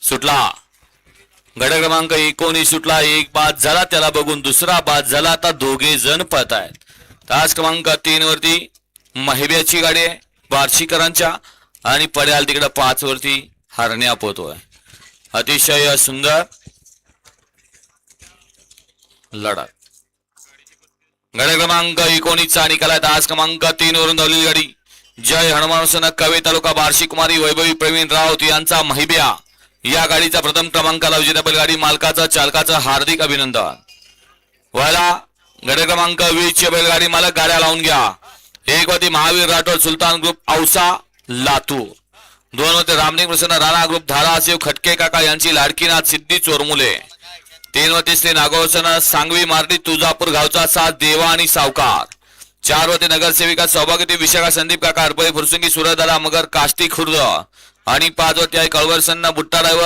सुटला. गट क्रमांक 19 सुटला. एक बाद झाला, त्याला बघून दुसरा बाद झाला. आता दोघे जण पळत आहेत. तास क्रमांक 3 वरती महिब्याची गाडी आहे बार्शीकरांच्या आणि पड्याल तिकडे 5 वरती हरण्या पोहतोय. अतिशय सुंदर लढत. गट क्रमांक 19 चा निकाल आहे. तास क्रमांक 3 वरून धावलेली गाडी जय हनुमान कवे तालुका बार्शी कुमारी वैभवी प्रवीण राऊत यांचा महिब्या या गाडीचा प्रथम क्रमांकाला विजेता बैलगाडी मालकाचा चालकाचं हार्दिक अभिनंदन. व्हायला गट क्रमांक 20 ची बैलगाडी मालक गाड्या लावून घ्या. एक वरती महावीर राठोड सुलतान ग्रुप औसा लातूर. 2 वरती रामलिंग प्रसन्न राणा ग्रुप धाराशिव खटके काका यांची लाडकीनाथ सिद्धी चोरमुले. 3 वरती श्री नागोसन सांगवी मार्डी तुळजापूर गावचा साथ देवा आणि सावकार. 4 वरती नगरसेविका सौभाग्यवती विशाखा संदीप काका हरपळी फुरसुंगी सुरदादा मगर काष्टी खुर्द आणि 5 वरती आहे कळवरसन्न बुट्टा ड्रायव्हर